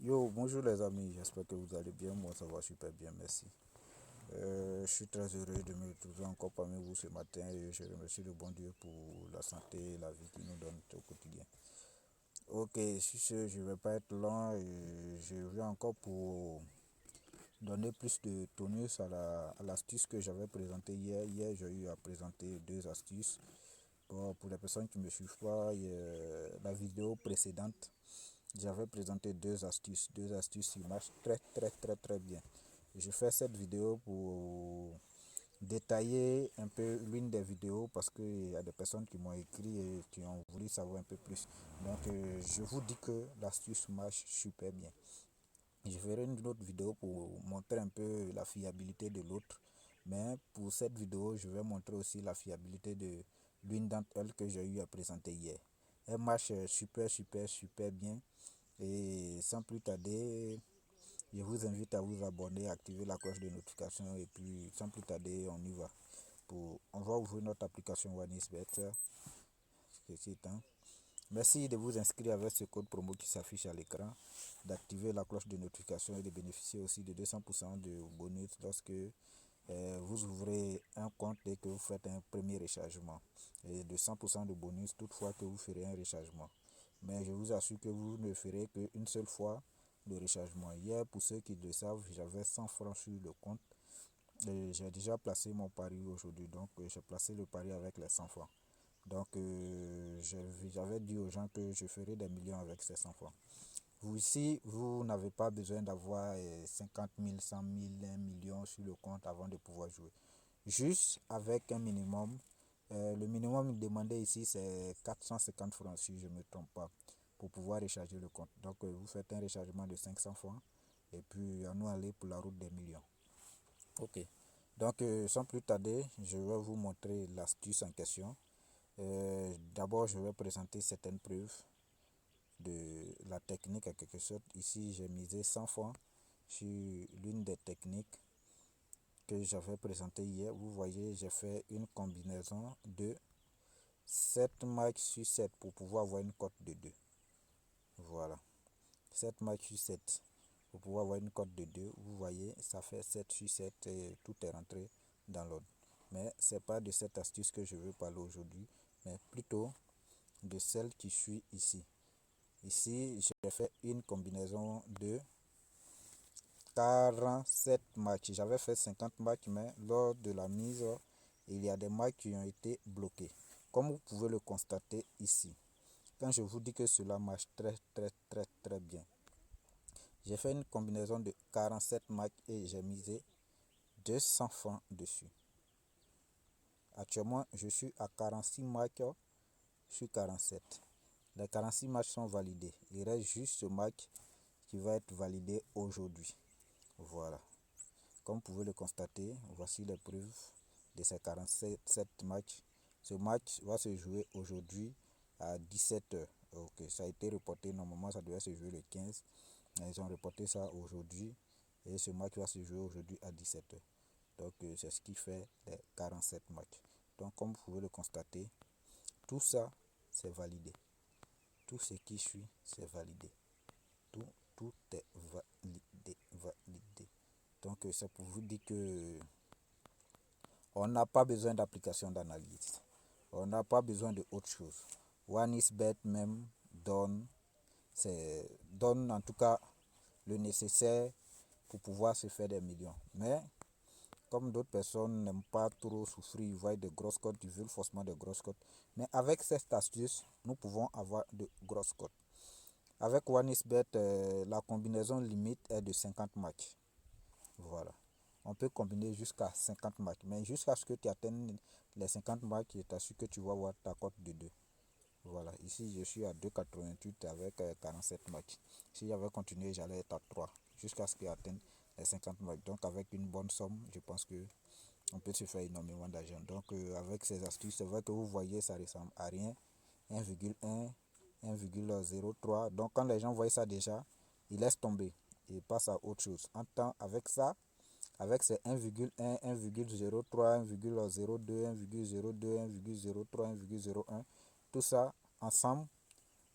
Yo, bonjour les amis, j'espère que vous allez bien. Moi, ça va super bien, merci. Je suis très heureux de me retrouver encore parmi vous ce matin et je remercie le bon Dieu pour la santé et la vie qu'il nous donne au quotidien. Ok, sur ce, je ne vais pas être lent et je viens encore pour donner plus de tonus à l'astuce que j'avais présentée hier. Hier, j'ai eu à présenter deux astuces. Bon, pour les personnes qui ne me suivent pas, la vidéo précédente, j'avais présenté deux astuces qui marchent très bien. Je fais cette vidéo pour détailler un peu l'une des vidéos parce qu'il y a des personnes qui m'ont écrit et qui ont voulu savoir un peu plus. Donc je vous dis que l'astuce marche super bien. Je ferai une autre vidéo pour montrer un peu la fiabilité de l'autre. Mais pour cette vidéo, je vais montrer aussi la fiabilité de l'une d'entre elles que j'ai eu à présenter hier. Elle marche super bien. Et sans plus tarder, je vous invite à vous abonner, à activer la cloche de notification et puis sans plus tarder, on y va. On va ouvrir notre application OneXBet. Merci de vous inscrire avec ce code promo qui s'affiche à l'écran, d'activer la cloche de notification et de bénéficier aussi de 200% de bonus lorsque vous ouvrez un compte et que vous faites un premier rechargement. Et de 100% de bonus toutefois que vous ferez un rechargement. Mais je vous assure que vous ne ferez qu'une seule fois le rechargement. Hier, pour ceux qui le savent, j'avais 100 francs sur le compte. Et j'ai déjà placé mon pari aujourd'hui. Donc, j'ai placé le pari avec les 100 francs. Donc, j'avais dit aux gens que je ferai des millions avec ces 100 francs. Vous ici, vous n'avez pas besoin d'avoir 50 000, 100 000, 1 million sur le compte avant de pouvoir jouer. Juste avec un minimum. Le minimum demandé ici, c'est 450 francs si je ne me trompe pas pour pouvoir recharger le compte. Donc, vous faites un rechargement de 500 francs et puis à nous aller pour la route des millions. Ok. Donc, sans plus tarder, je vais vous montrer l'astuce en question. D'abord, je vais présenter certaines preuves de la technique en quelque sorte. Ici, j'ai misé 100 francs sur l'une des techniques que j'avais présentées hier. Vous voyez, j'ai fait une combinaison de 7 matchs sur 7 pour pouvoir avoir une cote de 2. Voilà. 7 matchs sur 7 pour pouvoir avoir une cote de 2. Vous voyez, ça fait 7 sur 7 et tout est rentré dans l'ordre. Mais ce n'est pas de cette astuce que je veux parler aujourd'hui, mais plutôt de celle qui suit ici. Ici, j'ai fait une combinaison de 47 matchs. J'avais fait 50 matchs, mais lors de la mise, il y a des matchs qui ont été bloqués. Comme vous pouvez le constater ici. Quand je vous dis que cela marche très bien. J'ai fait une combinaison de 47 matchs et j'ai misé 200 francs dessus. Actuellement, je suis à 46 matchs sur 47. Les 46 matchs sont validés. Il reste juste ce match qui va être validé aujourd'hui. Voilà. Comme vous pouvez le constater, voici les preuves de ces 47 matchs. Ce match va se jouer aujourd'hui à 17h. Ok, ça a été reporté. Normalement, ça devait se jouer le 15. Ils ont reporté ça aujourd'hui. Et ce match va se jouer aujourd'hui à 17h. Donc, c'est ce qui fait les 47 matchs. Donc, comme vous pouvez le constater, tout ça, c'est validé. Tout ce qui suit, c'est validé. Tout est validé. Donc, c'est pour vous dire que on n'a pas besoin d'application d'analyse. On n'a pas besoin de autre chose. OneXBet même donne en tout cas le nécessaire pour pouvoir se faire des millions. Mais comme d'autres personnes n'aiment pas trop souffrir, ils voient de grosses cotes, ils veulent forcément de grosses cotes. Mais avec cette astuce, nous pouvons avoir de grosses cotes. Avec OneXBet, la combinaison limite est de 50 matchs. Voilà. On peut combiner jusqu'à 50 matchs. Mais jusqu'à ce que tu atteignes les 50 matchs, je t'assure que tu vas avoir ta cote de 2. Voilà. Ici, je suis à 2,88 avec 47 matchs. Si j'avais continué, j'allais être à 3 jusqu'à ce que j'atteigne les 50 matchs. Donc, avec une bonne somme, je pense que on peut se faire énormément d'argent. Donc, avec ces astuces, c'est vrai que vous voyez, ça ressemble à rien. 1,1, 1,03. Donc, quand les gens voient ça déjà, ils laissent tomber et passent à autre chose. En temps, avec ça, avec ces 1,1, 1,03, 1,02, 1,02, 1,03, 1,01, tout ça ensemble,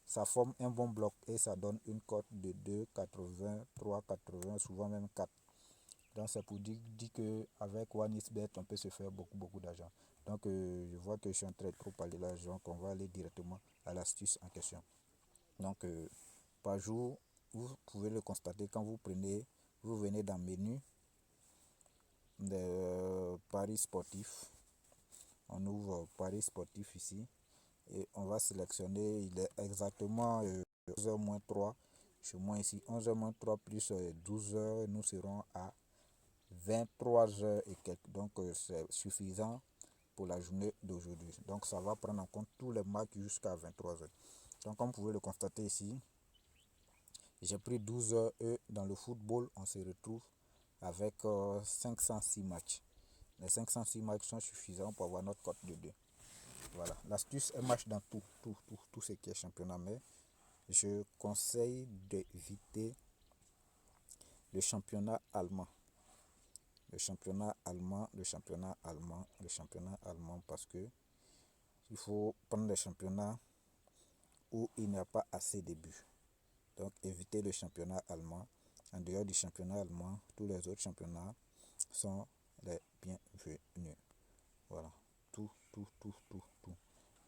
ça forme un bon bloc et ça donne une cote de 2,80, 3,80, souvent même 4. Donc c'est pour dire qu'avec OneXBet, on peut se faire beaucoup d'argent. Donc je vois que je suis en train de trop parler là, donc on va aller directement à l'astuce en question. Donc par jour, vous pouvez le constater quand vous venez dans le menu de Paris sportif. On ouvre Paris sportif ici et on va sélectionner, il est exactement 11h moins 3 chez moi ici, 11h moins 3 plus 12h, nous serons à 23h et quelques. Donc c'est suffisant pour la journée d'aujourd'hui. Donc ça va prendre en compte tous les matchs jusqu'à 23h. Donc comme vous pouvez le constater ici, j'ai pris 12h et dans le football, on se retrouve avec 506 matchs. Les 506 matchs sont suffisants pour avoir notre cote de 2. Voilà, l'astuce est match dans tout ce qui est championnat, mais je conseille d'éviter le championnat allemand. Parce que il faut prendre les championnats où il n'y a pas assez de buts. Donc évitez le championnat allemand. En dehors du championnat allemand, tous les autres championnats sont les bienvenus. Voilà, tout.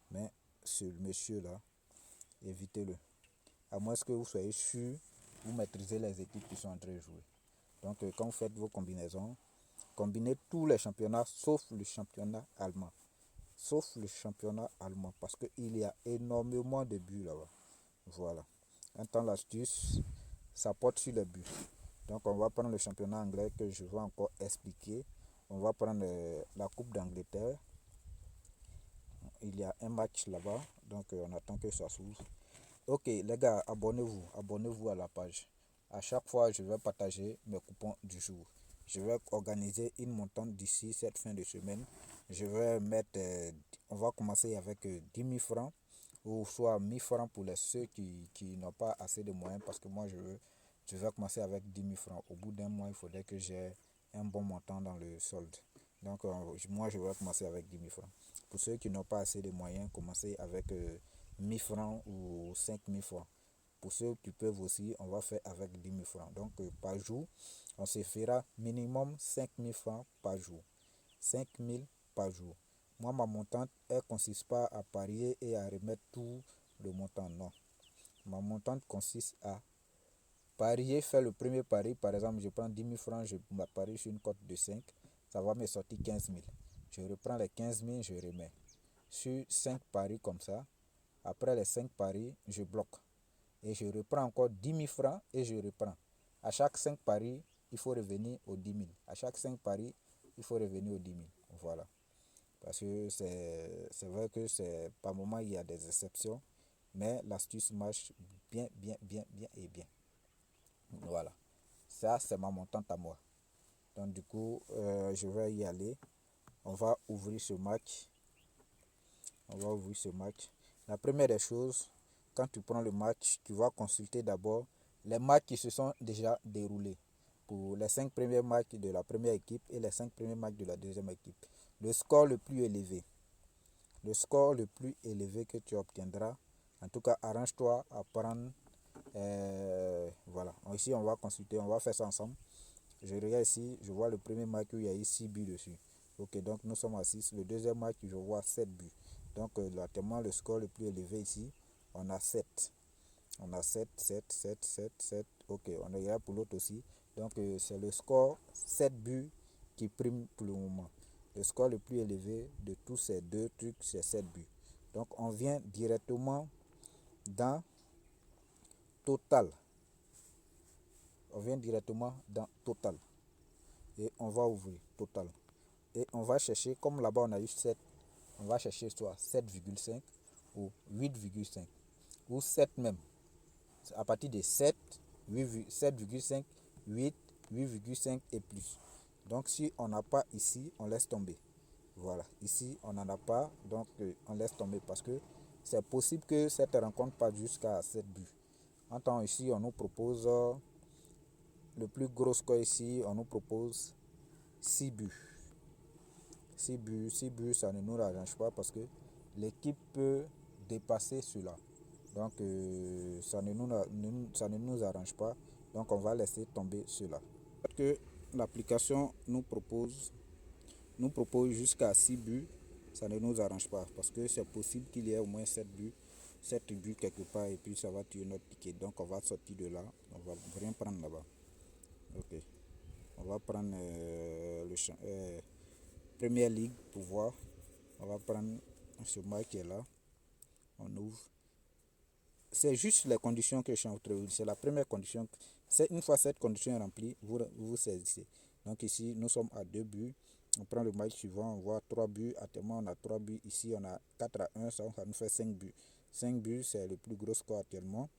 Mais ce monsieur-là, évitez-le. À moins que vous soyez sûr, vous maîtrisez les équipes qui sont en train de jouer. Donc quand vous faites vos combinaisons, combinez tous les championnats sauf le championnat allemand. Parce qu'il y a énormément de buts là-bas. Voilà. Maintenant l'astuce, ça porte sur les buts. Donc on va prendre le championnat anglais que je vais encore expliquer. On va prendre la Coupe d'Angleterre. Il y a un match là-bas, donc on attend que ça s'ouvre. Ok les gars, abonnez-vous à la page. À chaque fois, je vais partager mes coupons du jour. Je vais organiser une montante d'ici cette fin de semaine. Je vais mettre, on va commencer avec 10 000 francs ou soit 1000 francs pour ceux qui n'ont pas assez de moyens parce que moi je vais commencer avec 10 000 francs. Au bout d'un mois, il faudrait que j'ai un bon montant dans le solde. Donc moi je vais commencer avec 10 000 francs. Pour ceux qui n'ont pas assez de moyens, commencez avec 1000 francs ou 5000 francs. Pour ceux qui peuvent aussi, on va faire avec 10 000 francs. Donc par jour, on se fera minimum 5000 francs par jour. 5000 par jour. Moi, ma montante, elle ne consiste pas à parier et à remettre tout le montant. Non. Ma montante consiste à parier, faire le premier pari. Par exemple, je prends 10 000 francs, je parie sur une cote de 5. Ça va me sortir 15 000. Je reprends les 15 000, je remets. Sur 5 paris comme ça, après les 5 paris, je bloque. Et je reprends encore 10 000 francs et je reprends. À chaque 5 paris, il faut revenir aux 10 000. À chaque 5 paris, il faut revenir aux 10 000. Voilà. Parce que c'est vrai que c'est par moment il y a des exceptions, mais l'astuce marche bien et bien. Voilà. Ça, c'est ma montante à moi. Donc du coup, je vais y aller. On va ouvrir ce match. La première des choses, quand tu prends le match, tu vas consulter d'abord les matchs qui se sont déjà déroulés pour les 5 premiers matchs de la première équipe et les 5 premiers matchs de la deuxième équipe. Le score le plus élevé. Le score le plus élevé que tu obtiendras. En tout cas, arrange-toi à prendre. Voilà. Ici, on va consulter, on va faire ça ensemble. Je regarde ici, je vois le premier match où il y a eu 6 buts dessus. Ok, donc nous sommes à 6. Le deuxième match, je vois 7 buts. Donc, tellement le score le plus élevé ici, on a 7. On a 7. Ok, on est là pour l'autre aussi. Donc, c'est le score 7 buts qui prime pour le moment. Le score le plus élevé de tous ces deux trucs, c'est 7 buts. Donc, on vient directement dans Total. Total. Et on va ouvrir Total. Et on va chercher, comme là-bas on a eu 7, on va chercher soit 7,5 ou 8,5 ou 7 même. À partir de 7, 7,5, 8, 8,5 et plus. Donc si on n'a pas ici, on laisse tomber. Voilà, ici on n'en a pas, donc on laisse tomber parce que c'est possible que cette rencontre passe jusqu'à 7 buts. En temps ici, on nous propose le plus gros score ici, on nous propose 6 buts. 6 buts, ça ne nous arrange pas parce que l'équipe peut dépasser cela. Donc ça ne nous arrange pas. Donc on va laisser tomber cela. Que l'application nous propose jusqu'à 6 buts, ça ne nous arrange pas parce que c'est possible qu'il y ait au moins 7 buts quelque part et puis ça va tuer notre ticket. Donc on va sortir de là, on va rien prendre là-bas. Ok, on va prendre Première Ligue pour voir. On va prendre ce match qui est là. On ouvre. C'est juste les conditions que je suis en train de dire. C'est la première condition. Une fois cette condition est remplie, vous saisissez. Donc ici, nous sommes à 2 buts. On prend le match suivant, on voit 3 buts. Actuellement, on a 3 buts. Ici, on a 4 à 1. Ça nous fait 5 buts. 5 buts, c'est le plus gros score actuellement.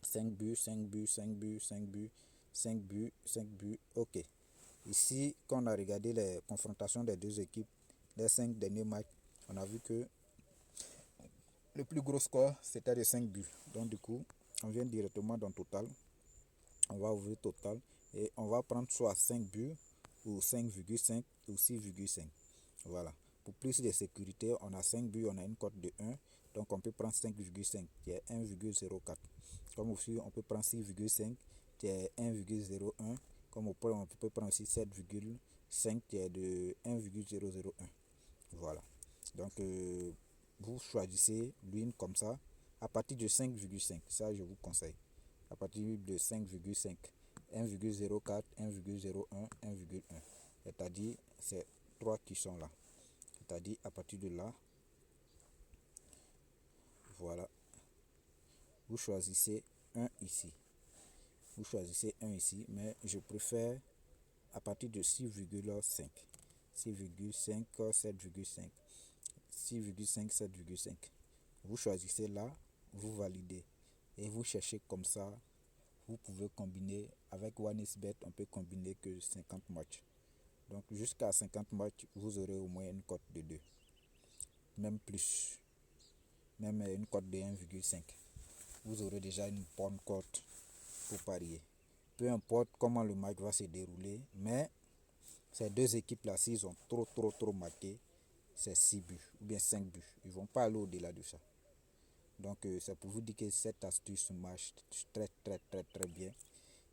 5 buts, 5 buts, 5 buts, 5 buts, 5 buts, 5 buts. Ok. Ici, quand on a regardé les confrontations des deux équipes, les 5 derniers matchs, on a vu que le plus gros score, c'était de 5 buts. Donc du coup, on vient directement dans Total. On va ouvrir Total et on va prendre soit 5 buts ou 5,5 ou 6,5. Voilà. Pour plus de sécurité, on a 5 buts, on a une cote de 1. Donc on peut prendre 5,5 qui est 1,04. Comme aussi, on peut prendre 6,5 qui est 1,01. Comme on peut prendre aussi 7,5 qui est de 1,001. Voilà. Donc vous choisissez l'une comme ça à partir de 5,5. Ça, je vous conseille. À partir de 5,5, 1,04, 1,01, 1,1. C'est-à-dire, c'est 3 qui sont là. C'est-à-dire, à partir de là, voilà, vous choisissez un ici. Vous choisissez un ici, mais je préfère à partir de 6,5. 6,5, 7,5. 6,5, 7,5. Vous choisissez là, vous validez. Et vous cherchez comme ça. Vous pouvez combiner avec OneXBet, on peut combiner que 50 matchs. Donc jusqu'à 50 matchs, vous aurez au moins une cote de 2. Même plus. Même une cote de 1,5. Vous aurez déjà une bonne cote pour parier. Peu importe comment le match va se dérouler, mais ces deux équipes-là, s'ils ont trop marqué, c'est 6 buts ou bien 5 buts. Ils ne vont pas aller au-delà de ça. Donc c'est pour vous dire que cette astuce marche très bien.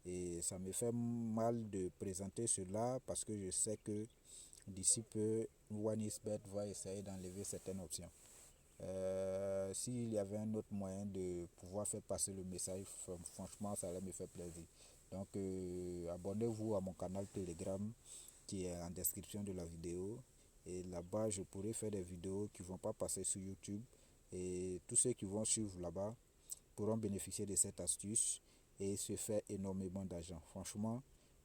Et ça me fait mal de présenter cela parce que je sais que d'ici peu, OneXBet va essayer d'enlever certaines options. S'il y avait un autre moyen de pouvoir faire passer le message, franchement, ça allait me faire plaisir. Donc, abonnez-vous à mon canal Telegram qui est en description de la vidéo. Et là-bas, je pourrai faire des vidéos qui ne vont pas passer sur YouTube. Et tous ceux qui vont suivre là-bas pourront bénéficier de cette astuce et se faire énormément d'argent. Franchement,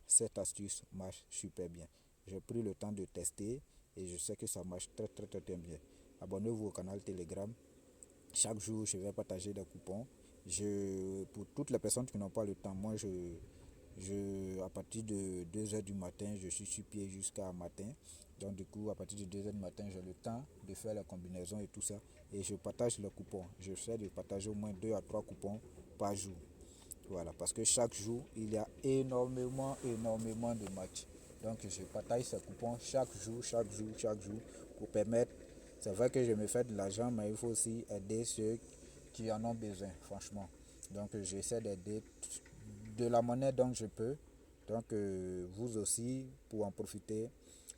cette astuce marche super bien. J'ai pris le temps de tester et je sais que ça marche très bien. Abonnez-vous au canal Telegram. Chaque jour, je vais partager des coupons. Pour toutes les personnes qui n'ont pas le temps, moi, à partir de 2h du matin, je suis sur pied jusqu'à matin. Donc du coup, à partir de 2h du matin, j'ai le temps de faire la combinaison et tout ça. Et je partage les coupons. Je fais de partager au moins 2 à 3 coupons par jour. Voilà, parce que chaque jour, il y a énormément de matchs. Donc je partage ces coupons chaque jour, pour permettre. C'est vrai que je me fais de l'argent, mais il faut aussi aider ceux qui en ont besoin, franchement. Donc j'essaie d'aider de la monnaie dont je peux. Donc vous aussi, pour en profiter,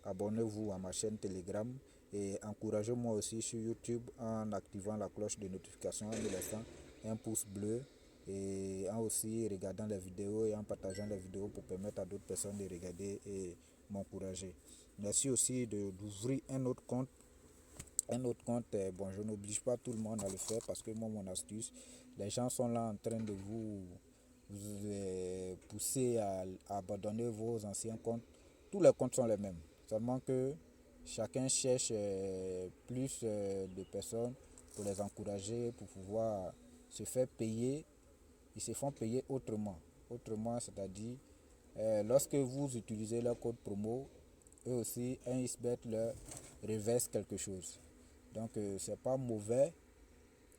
abonnez-vous à ma chaîne Telegram et encouragez-moi aussi sur YouTube en activant la cloche de notification, en me laissant un pouce bleu et en aussi regardant les vidéos et en partageant les vidéos pour permettre à d'autres personnes de regarder et m'encourager. Merci aussi d'ouvrir un autre compte. Bon, je n'oblige pas tout le monde à le faire parce que moi, mon astuce, les gens sont là en train de vous pousser à abandonner vos anciens comptes. Tous les comptes sont les mêmes. Seulement que chacun cherche plus de personnes pour les encourager, pour pouvoir se faire payer. Ils se font payer autrement. Autrement, c'est-à-dire, lorsque vous utilisez leur code promo, eux aussi, un XBet leur reverse quelque chose. Donc, c'est pas mauvais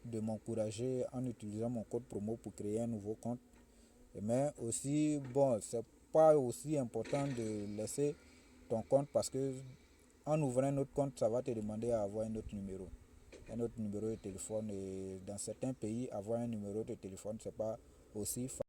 de m'encourager en utilisant mon code promo pour créer un nouveau compte. Mais aussi, bon, c'est pas aussi important de laisser ton compte parce que en ouvrant un autre compte, ça va te demander à avoir un autre numéro. un autre numéro de téléphone. Et dans certains pays, avoir un numéro de téléphone, c'est pas aussi facile.